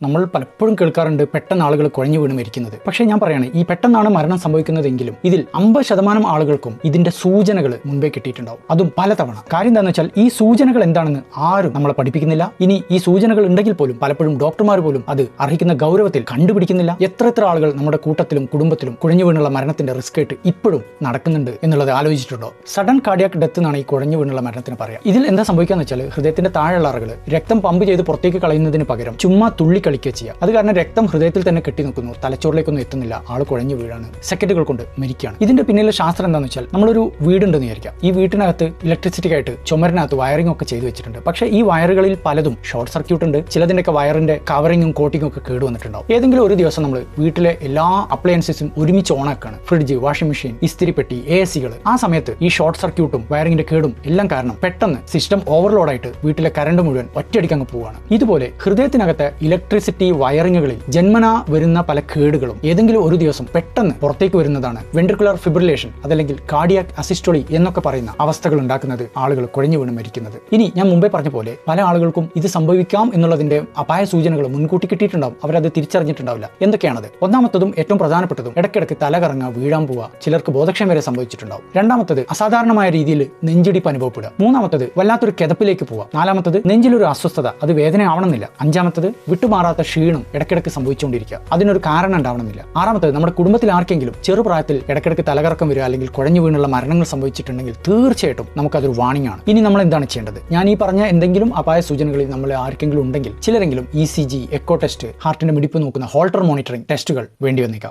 നമ്മൾ പലപ്പോഴും കേൾക്കാറുണ്ട് പെട്ടെന്ന് ആളുകൾ കുഴഞ്ഞു വീണ് മരിക്കുന്നത്. പക്ഷേ ഞാൻ പറയാണ്, ഈ പെട്ടെന്നാണ് മരണം സംഭവിക്കുന്നതെങ്കിലും ഇതിൽ 50% ആളുകൾക്കും ഇതിന്റെ സൂചനകൾ മുൻപേ കിട്ടിയിട്ടുണ്ടാവും, അതും പലതവണ. കാര്യം എന്താണെന്ന് വെച്ചാൽ ഈ സൂചനകൾ എന്താണെന്ന് ആരും നമ്മളെ പഠിപ്പിക്കുന്നില്ല. ഇനി ഈ സൂചനകൾ ഉണ്ടെങ്കിൽ പോലും പലപ്പോഴും ഡോക്ടർമാർ പോലും അത് അർഹിക്കുന്ന ഗൗരവത്തിൽ കണ്ടുപിടിക്കുന്നില്ല. എത്ര ആളുകൾ നമ്മുടെ കൂട്ടത്തിലും കുടുംബത്തിലും കുഴഞ്ഞു വീണുള്ള മരണത്തിന്റെ റിസ്ക് ആയിട്ട് ഇപ്പോഴും നടക്കുന്നുണ്ട് എന്നുള്ളത് ആലോചിച്ചിട്ടുണ്ടോ? സഡൻ കാർഡിയാക് ഡെത്ത് എന്നാണ് ഈ കുഴഞ്ഞു വീണുള്ള മരണത്തിന് പറയാം. ഇതിൽ എന്താ സംഭവിക്കാന്ന് വെച്ചാൽ ഹൃദയത്തിന്റെ താഴെയുള്ള അറകൾ രക്തം പമ്പ് ചെയ്ത് പുറത്തേക്ക് കളയുന്നതിന് പകരം ചുമ്മാ തുള്ളി കളിക്കുക ചെയ്യുക. അത് കാരണം രക്തം ഹൃദയത്തിൽ തന്നെ കെട്ടി നിൽക്കുന്നു, തലച്ചോറിലേക്കൊന്നും എത്തുന്നില്ല, ആൾ കുഴഞ്ഞു വീഴാണ്, സെക്കൻഡുകൾ കൊണ്ട് മരിക്കുകയാണ്. ഇതിന്റെ പിന്നിലെ ശാസ്ത്രം എന്താണെന്ന് വെച്ചാൽ, നമ്മളൊരു വീടുണ്ടെന്ന് വിചാരിക്കാം. ഈ വീട്ടിനകത്ത് ഇലക്ട്രിസിറ്റിക്കായിട്ട് ചുമരിനകത്ത് വയറിംഗ് ഒക്കെ ചെയ്തു വെച്ചിട്ടുണ്ട്. പക്ഷേ ഈ വയറുകളിൽ പലതും ഷോർട്ട് സർക്യൂട്ട് ഉണ്ട്. ചിലതിൻ്റെയൊക്കെ വയറിന്റെ കവറിങ്ങും കോട്ടിങ്ങും ഒക്കെ കേടുവന്നിട്ടുണ്ടാവും. ഏതെങ്കിലും ഒരു ദിവസം നമ്മൾ വീട്ടിലെ എല്ലാ അപ്ലയൻസസും ഒരുമിച്ച് ഓണാക്കാണ്, ഫ്രിഡ്ജ്, വാഷിംഗ് മെഷീൻ, ഇസ്തിരിപ്പെട്ടി, AC-കൾ. ആ സമയത്ത് ഈ ഷോർട്ട് സർക്യൂട്ടും വയറിംഗിന്റെ കേടും എല്ലാം കാരണം പെട്ടെന്ന് സിസ്റ്റം ഓവർലോഡായിട്ട് വീട്ടിലെ കറണ്ട് മുഴുവൻ ഒറ്റയടിക്ക് അങ്ങ് പോവുകയാണ്. ഇതുപോലെ ഹൃദയത്തിനകത്തെ ഇലക്ട്രിസിറ്റി വയറിങ്ങുകളിൽ ജന്മനാ വരുന്ന പല കേടുകളും ഏതെങ്കിലും ഒരു ദിവസം പെട്ടെന്ന് പുറത്തേക്ക് വരുന്നതാണ് വെൻട്രിക്കുലർ ഫിബ്രിലേഷൻ, അതല്ലെങ്കിൽ കാർഡിയാക് അസിസ്റ്റോളി എന്നൊക്കെ പറയുന്ന അവസ്ഥകൾ ഉണ്ടാക്കുന്നത് ആളുകൾ കുഴഞ്ഞു വീണ് മരിക്കുന്നത്. ഇനി ഞാൻ മുമ്പേ പറഞ്ഞ പോലെ പല ആളുകൾക്കും ഇത് സംഭവിക്കാം എന്നുള്ളതിന്റെ അപായ സൂചനകൾ മുൻകൂട്ടി കിട്ടിയിട്ടുണ്ടാവും, അവരത് തിരിച്ചറിഞ്ഞിട്ടുണ്ടാവില്ല. എന്തൊക്കെയാണത്? ഒന്നാമത്തതും ഏറ്റവും പ്രധാനപ്പെട്ടതും ഇടയ്ക്കിടയ്ക്ക് തലകറങ്ങുക, വീഴാൻ പോവുക, ചിലർക്ക് ബോധക്ഷയം വരെ സംഭവിച്ചിട്ടുണ്ടാവും. രണ്ടാമത്തത് അസാധാരണമായ രീതിയിൽ നെഞ്ചിടിപ്പ് അനുഭവപ്പെടുക. മൂന്നാമത്തത് വല്ലാത്തൊരു കിതപ്പിലേക്ക് പോവുക. നാലാമത്തത് നെഞ്ചിലൊരു അസ്വസ്ഥത, അത് വേദന ആവണമെന്നില്ല. അഞ്ചാമത്തത് വിട്ടുമാറാത്ത ക്ഷീണം ഇടയ്ക്കിടയ്ക്ക് സംഭവിച്ചുകൊണ്ടിരിക്കുക, അതിനൊരു കാരണം ഉണ്ടാവണമെന്നില്ല. ആറാമത്തത് നമ്മുടെ കുടുംബത്തിൽ ആർക്കെങ്കിലും ചെറുപ്രായത്തിൽ ഇടയ്ക്കിടയ്ക്ക് തലകറക്കം വരിക അല്ലെങ്കിൽ കുഴഞ്ഞു വീണുള്ള മരണങ്ങൾ സംഭവിച്ചിട്ടുണ്ടെങ്കിൽ തീർച്ചയായിട്ടും നമുക്കതൊരു വാണിംഗ് ആണ്. ഇനി നമ്മൾ എന്താണ് ചെയ്യേണ്ടത്? ഞാൻ ഈ പറഞ്ഞ എന്തെങ്കിലും അപായ സൂചനകളിൽ നമ്മൾ ആർക്കെങ്കിലും ഉണ്ടെങ്കിൽ ചിലരെങ്കിലും ECG, എക്കോ ടെസ്റ്റ്, ഹാർട്ടിന്റെ മിടിപ്പ് നോക്കുന്ന ഹോൾട്ടർ മോണിറ്ററിംഗ് ടെസ്റ്റുകൾ വേണ്ടി വന്നേക്കാം.